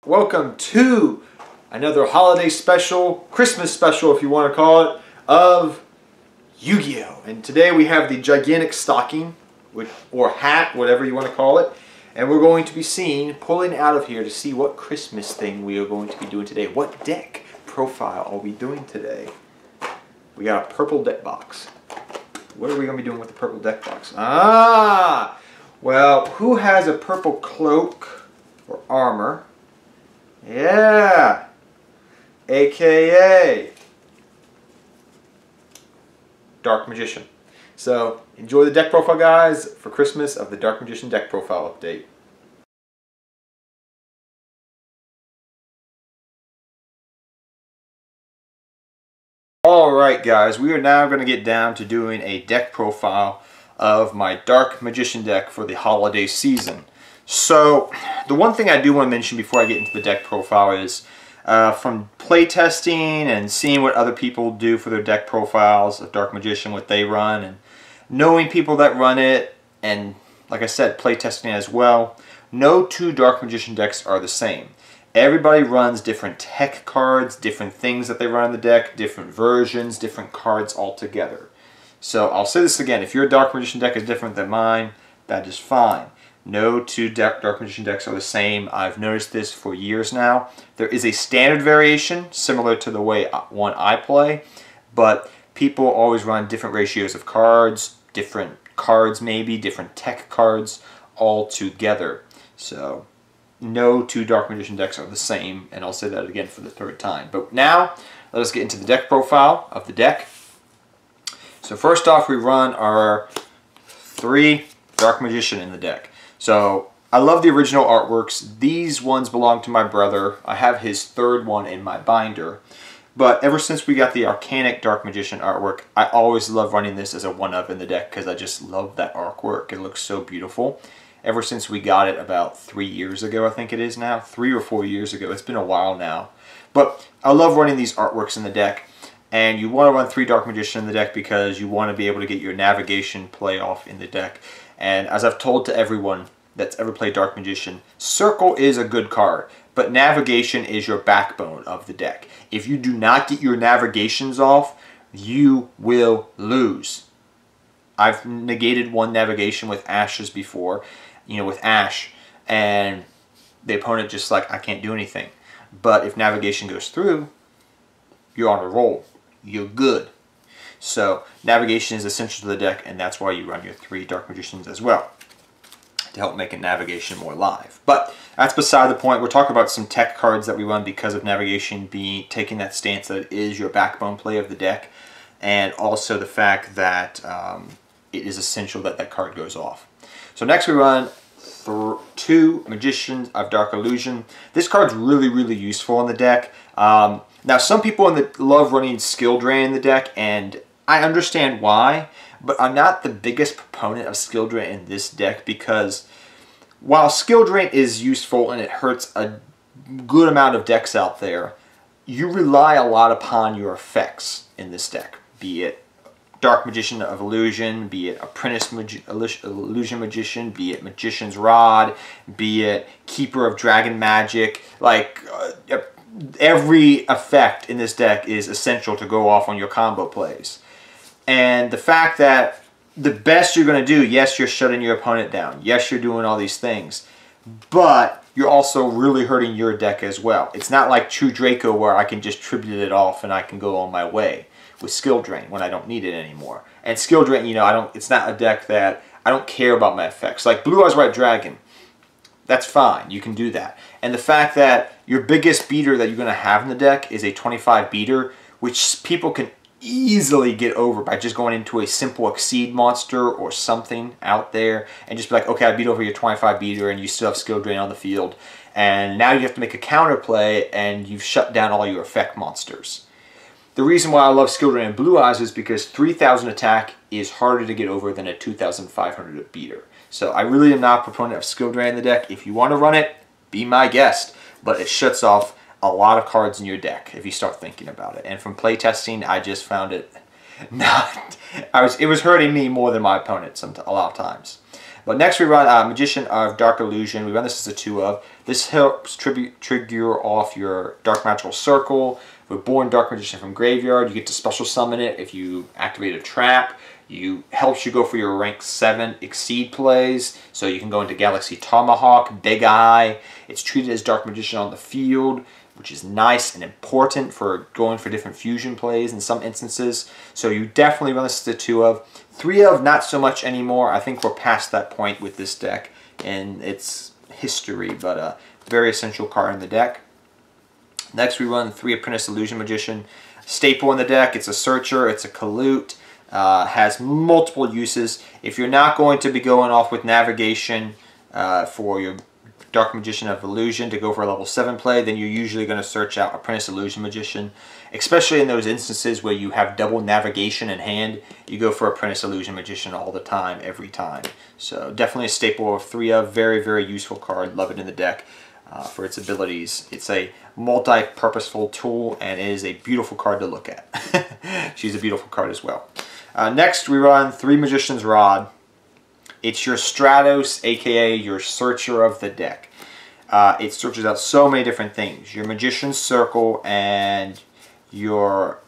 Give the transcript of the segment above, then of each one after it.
Welcome to another holiday special, Christmas special if you want to call it, of Yu-Gi-Oh! And today we have the gigantic stocking, or hat, whatever you want to call it. And we're going to be pulling out of here to see what Christmas thing we are going to be doing today. What deck profile are we doing today? We got a purple deck box. What are we going to be doing with the purple deck box? Well, who has a purple cloak or armor? Yeah! AKA Dark Magician. So, enjoy the deck profile, guys, for Christmas of the Dark Magician deck profile update. Alright guys, we are now going to get down to doing a deck profile of my Dark Magician deck for the holiday season. So, the one thing I do want to mention before I get into the deck profile is from playtesting and seeing what other people do for their deck profiles of Dark Magician, what they run, and knowing people that run it, and like I said, playtesting as well, no two Dark Magician decks are the same. Everybody runs different tech cards, different things that they run in the deck, different versions, different cards altogether. So I'll say this again, if your Dark Magician deck is different than mine, that is fine. No two Dark Magician decks are the same. I've noticed this for years now. There is a standard variation, similar to the way one I play, but people always run different ratios of cards, different cards maybe, different tech cards all together. So no two Dark Magician decks are the same, and I'll say that again for the third time. But now, let us get into the deck profile of the deck. So first off, we run our 3 Dark Magician in the deck. So I love the original artworks. These ones belong to my brother. I have his 3rd one in my binder. But ever since we got the Arcanic Dark Magician artwork, I always love running this as a 1-up in the deck because I just love that artwork. It looks so beautiful. Ever since we got it about 3 years ago, I think it is now. 3 or 4 years ago. It's been a while now. But I love running these artworks in the deck. And you want to run 3 Dark Magician in the deck because you want to be able to get your navigation play off in the deck. And as I've told to everyone that's ever played Dark Magician, Circle is a good card, but Navigation is your backbone of the deck. If you do not get your navigations off, you will lose. I've negated 1 navigation with Ashes before, with Ash, and the opponent just like, I can't do anything. But if navigation goes through, you're on a roll. You're good. So navigation is essential to the deck, and that's why you run your 3 Dark Magicians as well, to help make a navigation more live. But that's beside the point. We're talking about some tech cards that we run because of navigation taking that stance that it is your backbone play of the deck, and also the fact that it is essential that that card goes off. So next we run 2 Magicians of Dark Illusion. This card's really, really useful in the deck. Now, some people love running Skill Drain in the deck, and I understand why, but I'm not the biggest proponent of Skill Drain in this deck because while Skill Drain is useful and it hurts a good amount of decks out there, you rely a lot upon your effects in this deck, be it Dark Magician of Illusion, be it Apprentice Illusion Magician, be it Magician's Rod, be it Keeper of Dragon Magic. Like, every effect in this deck is essential to go off on your combo plays. And the fact that the best you're going to do, yes, you're shutting your opponent down. Yes, you're doing all these things. But you're also really hurting your deck as well. It's not like True Draco where I can just tribute it off and I can go on my way with Skill Drain when I don't need it anymore. And Skill Drain, it's not a deck that I don't care about my effects. Like Blue Eyes White Dragon, that's fine. You can do that. And the fact that your biggest beater that you're going to have in the deck is a 25 beater, which people can easily get over by just going into a simple Exceed monster or something out there and just be like, okay, I beat over your 25 beater and you still have Skill Drain on the field. And now you have to make a counter play and you've shut down all your effect monsters. The reason why I love Skill Drain and Blue Eyes is because 3,000 attack is harder to get over than a 2,500 beater. So I really am not a proponent of Skill Drain in the deck. If you want to run it, be my guest. But it shuts off a lot of cards in your deck if you start thinking about it. And from playtesting, I just found it it was hurting me more than my opponent a lot of times. But next we run Magician of Dark Illusion. We run this as a 2 of. This helps trigger off your Dark Magical Circle. Reborn Dark Magician from Graveyard. You get to special summon it if you activate a trap. Helps you go for your rank 7 Exceed plays. So you can go into Galaxy Tomahawk, Big Eye. It's treated as Dark Magician on the field, which is nice and important for going for different fusion plays in some instances. So you definitely run this as a 2 of. 3 of, not so much anymore. I think we're past that point with this deck in its history, but a very essential card in the deck. Next we run 3 Apprentice Illusion Magician. Staple in the deck. It's a searcher, it's a colute, has multiple uses. If you're not going to be going off with navigation for your Dark Magician of Illusion to go for a level 7 play, then you're usually going to search out Apprentice Illusion Magician. Especially in those instances where you have double navigation in hand, you go for Apprentice Illusion Magician all the time, every time. So definitely a staple of 3 of. Very, very useful card. Love it in the deck for its abilities. It's a multi-purposeful tool, and it is a beautiful card to look at. She's a beautiful card as well. Next we run 3 Magician's Rod. It's your Stratos, aka your searcher of the deck. It searches out so many different things. Your Magician's Circle and your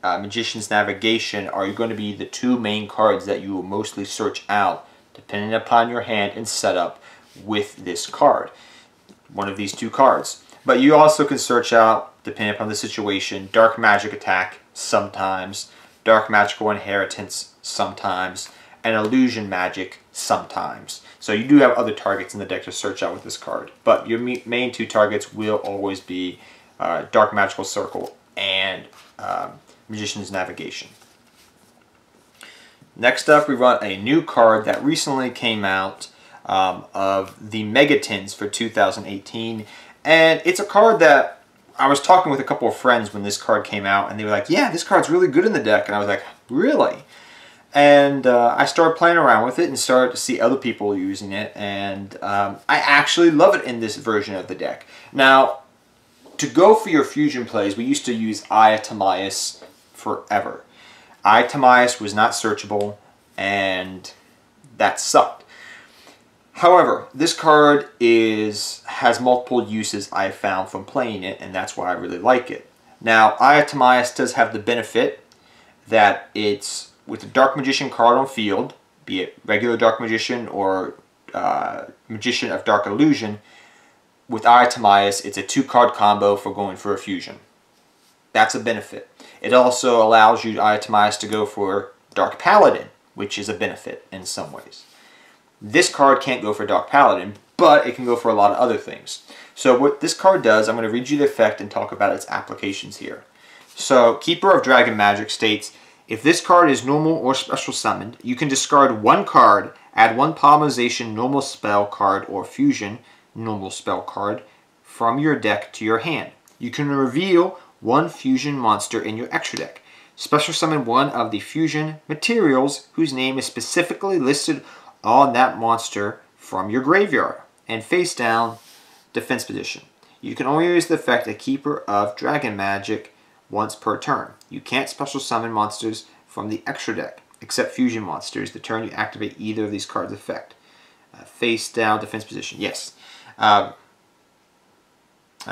Magician's Navigation are going to be the 2 main cards that you will mostly search out, depending upon your hand and setup with this card. One of these 2 cards. But you also can search out, depending upon the situation, Dark Magic Attack sometimes, Dark Magical Inheritance sometimes, and Illusion Magic sometimes. So you do have other targets in the deck to search out with this card. But your main 2 targets will always be Dark Magical Circle and Magician's Navigation. Next up we run a new card that recently came out of the Megatins for 2018. And it's a card that I was talking with a couple of friends when this card came out, and they were like, yeah, this card's really good in the deck. And I was like, really? And I started playing around with it and started to see other people using it, and I actually love it in this version of the deck. Now, to go for your fusion plays, we used to use Eye of Timaeus forever. Eye of Timaeus was not searchable, and that sucked. However, this card has multiple uses I've found from playing it, and that's why I really like it. Now, Eye of Timaeus does have the benefit that it's with a Dark Magician card on field, be it regular Dark Magician or Magician of Dark Illusion. With Eye of Timaeus, it's a 2-card combo for going for a fusion. That's a benefit. It also allows you, Eye of Timaeus, to go for Dark Paladin, which is a benefit in some ways. This card can't go for Dark Paladin, but it can go for a lot of other things. So what this card does, I'm going to read you the effect and talk about its applications here. So, Keeper of Dragon Magic states, if this card is normal or special summoned, you can discard 1 card, add 1 polymerization normal spell card or fusion normal spell card from your deck to your hand. You can reveal 1 fusion monster in your extra deck. Special summon 1 of the fusion materials whose name is specifically listed on that monster from your graveyard, and face down defense position. You can only use the effect a Keeper of Dragon Magic once per turn. You can't special summon monsters from the extra deck, except fusion monsters, the turn you activate either of these cards' effect. Face down defense position, yes.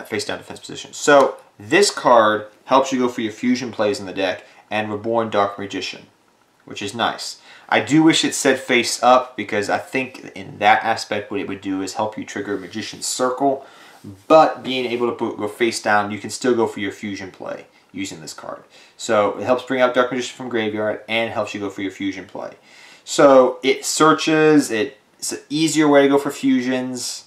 Face down defense position. So this card helps you go for your fusion plays in the deck and Reborn Dark Magician, which is nice. I do wish it said face up, because I think in that aspect what it would do is help you trigger Magician's Circle, but being able to go face down, you can still go for your fusion play using this card. So it helps bring out Dark Magician from Graveyard and helps you go for your fusion play. So it searches, it's an easier way to go for fusions.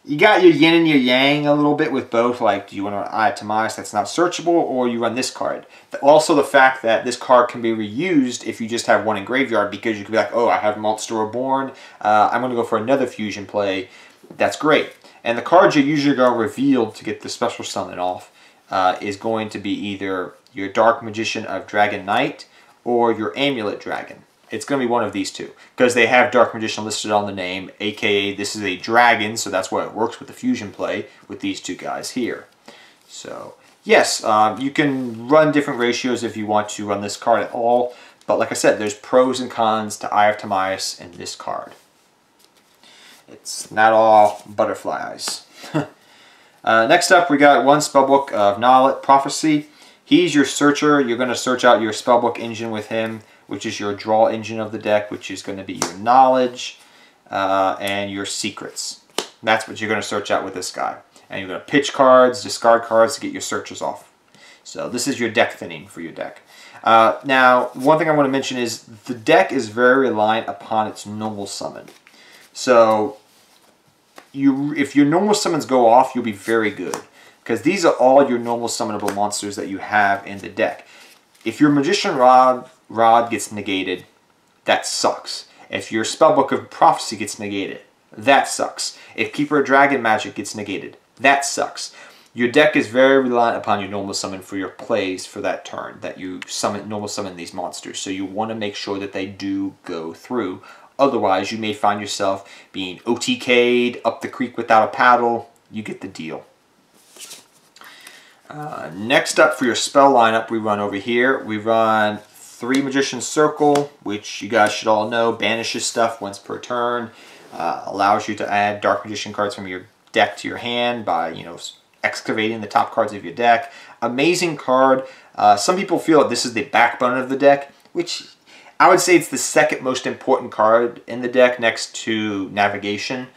You got your yin and your yang a little bit with both, like do you want to Eye of Timaeus that's not searchable, or you run this card. Also the fact that this card can be reused if you just have 1 in Graveyard, because you could be like, oh, I have Monster Reborn, I'm going to go for another fusion play. That's great. And the cards you're usually going to reveal to get the special summon off is going to be either your Dark Magician of Dragon Knight or your Amulet Dragon. It's going to be one of these 2, because they have Dark Magician listed on the name, aka this is a dragon, so that's why it works with the fusion play with these 2 guys here. So yes, you can run different ratios if you want to run this card at all, but like I said, there's pros and cons to Eye of Timaeus and this card. It's not all butterflies. Next up, we got one spellbook of Knowledge Prophecy. He's your searcher. You're going to search out your spellbook engine with him, which is your draw engine of the deck, which is going to be your knowledge and your secrets. That's what you're going to search out with this guy. And you're going to pitch cards, discard cards to get your searches off. So this is your deck thinning for your deck. Now, one thing I want to mention is the deck is very reliant upon its normal summon. So if your normal summons go off, you'll be very good. Because these are all your normal summonable monsters that you have in the deck. If your Magician Rod gets negated, that sucks. If your Spellbook of Prophecy gets negated, that sucks. If Keeper of Dragon Magic gets negated, that sucks. Your deck is very reliant upon your normal summon for your plays for that turn, that you normal summon these monsters. So you want to make sure that they do go through. Otherwise, you may find yourself being OTK'd up the creek without a paddle. You get the deal. Next up for your spell lineup, we run over here. We run 3 Magician Circle, which you guys should all know banishes stuff once per turn. Allows you to add Dark Magician cards from your deck to your hand by, excavating the top cards of your deck. Amazing card. Some people feel that this is the backbone of the deck, which I would say it's the second most important card in the deck next to Navigation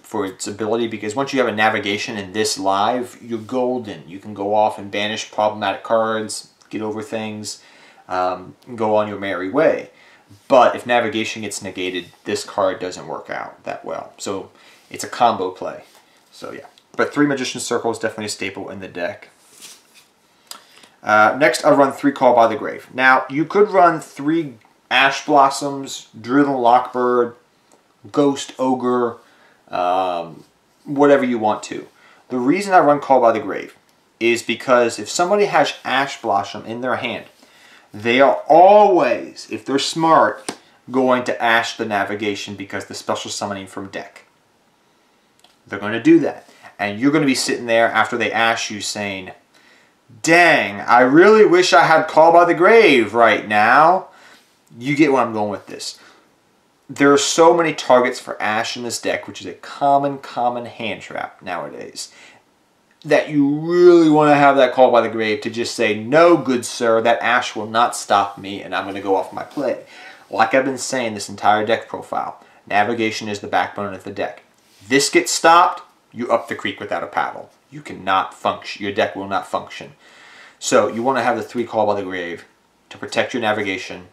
for its ability, because once you have a Navigation in this live, you're golden. You can go off and banish problematic cards, get over things, and go on your merry way. But if Navigation gets negated, this card doesn't work out that well. So it's a combo play. So yeah. But 3 Magician Circle is definitely a staple in the deck. Next, I'll run 3 Call by the Grave. Now, you could run 3 Ash Blossoms, Drill and Lockbird, Ghost Ogre, whatever you want to. The reason I run Call by the Grave is because if somebody has Ash Blossom in their hand, they are always, if they're smart, going to Ash the Navigation because the special summoning from deck. They're going to do that. And you're going to be sitting there after they ash you saying, dang, I really wish I had Call by the Grave right now. You get where I'm going with this. There are so many targets for Ash in this deck, which is a common hand trap nowadays, that you really want to have that Call by the Grave to just say, no, good sir, that Ash will not stop me, and I'm going to go off my play. Like I've been saying this entire deck profile, Navigation is the backbone of the deck. This gets stopped, you up the creek without a paddle. You cannot function. Your deck will not function. So you want to have the 3 Call by the Grave to protect your Navigation,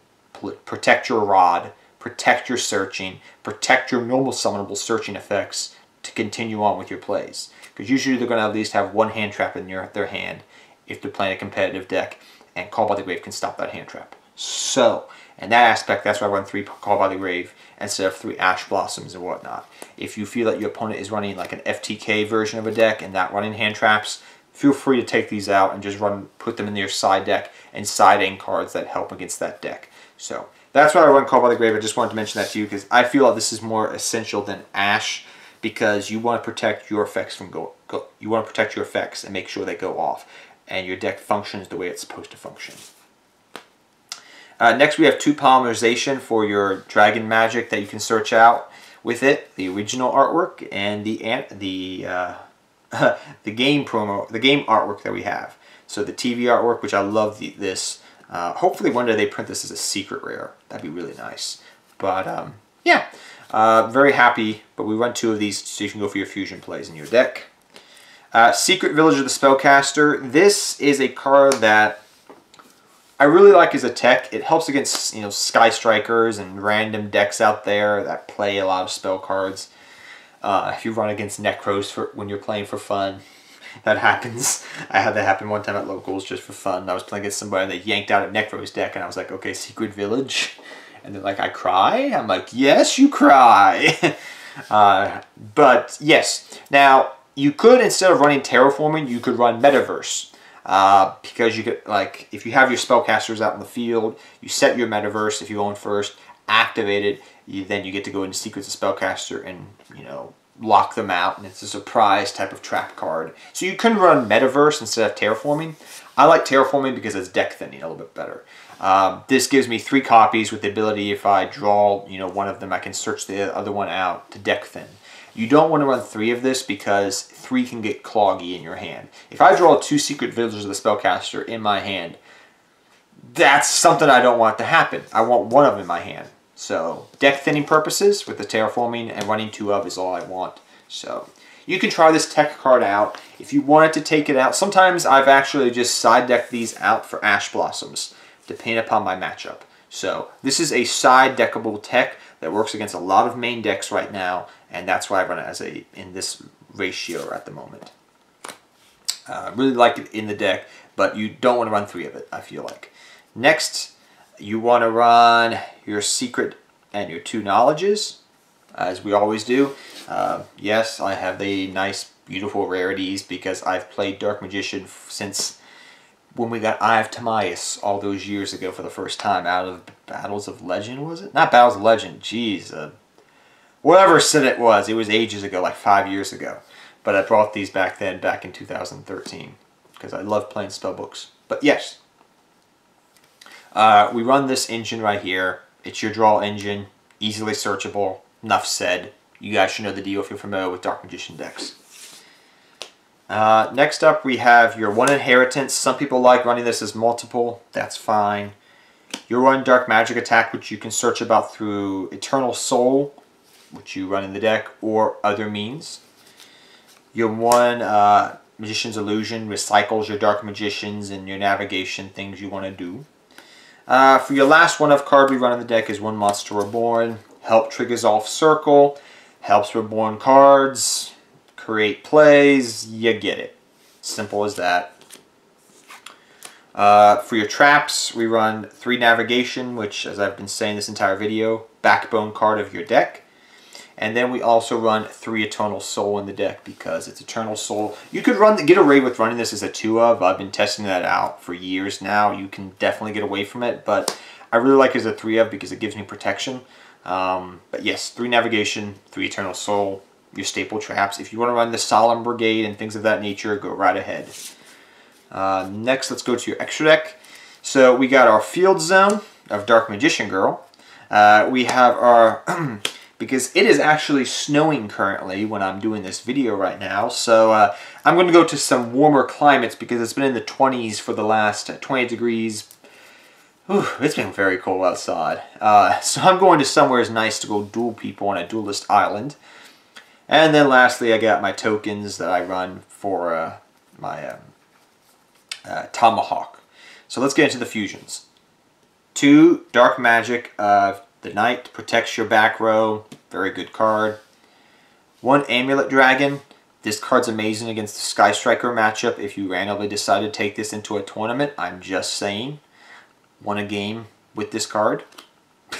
protect your Rod, protect your searching, protect your normal summonable searching effects to continue on with your plays. Because usually they're going to at least have 1 hand trap in their hand if they're playing a competitive deck, and Call by the Grave can stop that hand trap. So, in that aspect, that's why I run 3 Call by the Grave instead of 3 Ash Blossoms and whatnot. If you feel that your opponent is running like an FTK version of a deck and not running hand traps, feel free to take these out and just put them in your side deck and side-in cards that help against that deck. So, that's why I run Call by the Grave. I just wanted to mention that to you because I feel like this is more essential than Ash, because you want to protect your effects from you want to protect your effects and make sure they go off, and your deck functions the way it's supposed to function. Next, we have 2 Polymerization for your Dragon Magic that you can search out with it, the original artwork and the game artwork that we have. So the TV artwork, which I love this. Hopefully one day they print this as a secret rare. That'd be really nice. But yeah, very happy. But we run 2 of these so you can go for your fusion plays in your deck. Secret Village of the Spellcaster. This is a card that I really like as a tech. It helps against Sky Strikers and random decks out there that play a lot of spell cards. If you run against Necros when you're playing for fun, that happens. I had that happen one time at locals just for fun. I was playing against somebody and they yanked out a Necros deck and I was like, okay, Secret Village. And they're like, I cry? I'm like, yes, you cry. But yes, now you could, instead of running Terraforming, you could run Metaverse. Because you could, like, if you have your spellcasters out in the field, you set your Metaverse if you own first, activate it, then you get to go into Secrets of Spellcaster and, lock them out, and it's a surprise type of trap card. So you can run Metaverse instead of Terraforming. I like terraforming because it's deck thinning a little bit better. This gives me 3 copies with the ability, if I draw, you know, one of them, I can search the other one out to deck thin. You don't want to run 3 of this because 3 can get cloggy in your hand. If I draw 2 Secret Villagers of the Spellcaster in my hand, that's something I don't want to happen. I want 1 of them in my hand. So deck thinning purposes with the terraforming and running 2 of is all I want. So you can try this tech card out. If you wanted to take it out, sometimes I've actually just side decked these out for Ash Blossoms, depending upon my matchup. So this is a side deckable tech that works against a lot of main decks right now, and that's why I run it as in this ratio at the moment. Really like it in the deck, but you don't want to run 3 of it, I feel like. Next, you want to run your Secret and your 2 Knowledges, as we always do. Yes, I have the nice, beautiful rarities because I've played Dark Magician since when we got Eye of Timaeus all those years ago for the first time out of Battles of Legend, was it? Not Battles of Legend, jeez. Whatever set it was ages ago, like 5 years ago. But I brought these back then, back in 2013, because I love playing spellbooks. But yes, we run this engine right here. It's your draw engine, easily searchable. Enough said. You guys should know the deal if you're familiar with Dark Magician decks. Next up, we have your 1 Inheritance. Some people like running this as multiple. That's fine. Your 1 Dark Magic attack, which you can search about through Eternal Soul, which you run in the deck, or other means. Your 1 Magician's Illusion recycles your Dark Magicians and your navigation things you want to do. For your last 1 of card we run in the deck is 1 Monster Reborn. Help triggers off Circle. Helps reborn cards. Create plays. You get it. Simple as that. For your traps, we run 3 Navigation, which, as I've been saying this entire video, backbone card of your deck. And then we also run 3 Eternal Soul in the deck because it's Eternal Soul. You could get away with running this as a 2 of. I've been testing that out for years now. You can definitely get away from it, but I really like it as a 3 of because it gives me protection. But yes, 3 Navigation, 3 Eternal Soul, your staple traps. If you want to run the Solemn Brigade and things of that nature, go right ahead. Next, let's go to your extra deck. So we got our Field Zone of Dark Magician Girl. We have our... because it is actually snowing currently when I'm doing this video right now. So I'm going to go to some warmer climates because it's been in the 20s for the last 20 degrees. Whew, it's been very cold outside. So I'm going to somewhere nice to go duel people on a duelist island. And then lastly, I got my tokens that I run for my Tomahawk. So let's get into the fusions. 2 Dark Magic of the Knight protects your back row. Very good card. 1 Amulet Dragon. This card's amazing against the Sky Striker matchup if you randomly decide to take this into a tournament. I'm just saying. Won a game with this card.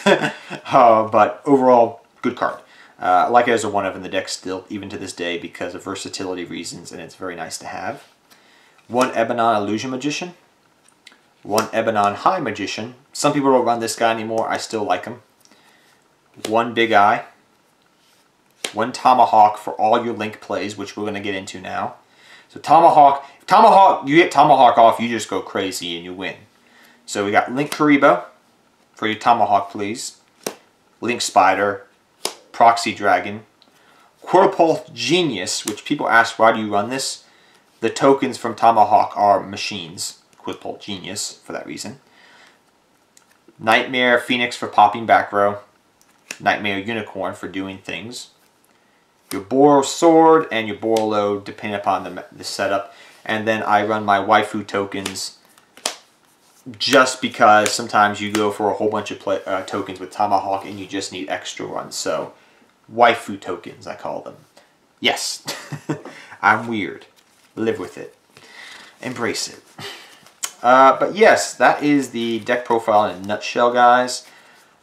But overall, good card. I like it as a 1 of in the deck still, even to this day, because of versatility reasons, and it's very nice to have. 1 Ebanon Illusion Magician. 1 Ebanon High Magician. Some people don't run this guy anymore. I still like him. 1 Big Eye. 1 Tomahawk for all your Link plays, which we're going to get into now. So Tomahawk, you get Tomahawk off, you just go crazy and you win. So we got Link Karibo for your Tomahawk, please. Link Spider, Proxy Dragon, Quirpulse Genius, which people ask, why do you run this? The tokens from Tomahawk are machines. Quirpulse Genius for that reason. Nightmare Phoenix for popping back row. Nightmare Unicorn for doing things. Your Boar Sword and your Boar Load, depending upon the setup. And then I run my waifu tokens just because sometimes you go for a whole bunch of tokens with Tomahawk and you just need extra ones. So, waifu tokens, I call them. Yes, I'm weird. Live with it. Embrace it. But yes, that is the deck profile in a nutshell, guys.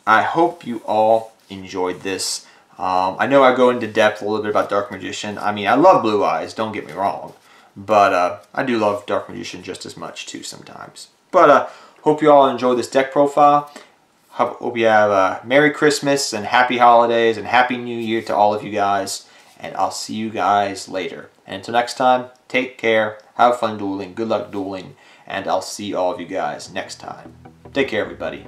I hope you all enjoyed this. I know I go into depth a little bit about Dark Magician. I mean, I love Blue Eyes, don't get me wrong. But I do love Dark Magician just as much, too, sometimes. But hope you all enjoyed this deck profile. Hope you have a Merry Christmas and Happy Holidays and Happy New Year to all of you guys. And I'll see you guys later. And until next time, take care, have fun dueling, good luck dueling, and I'll see all of you guys next time. Take care, everybody.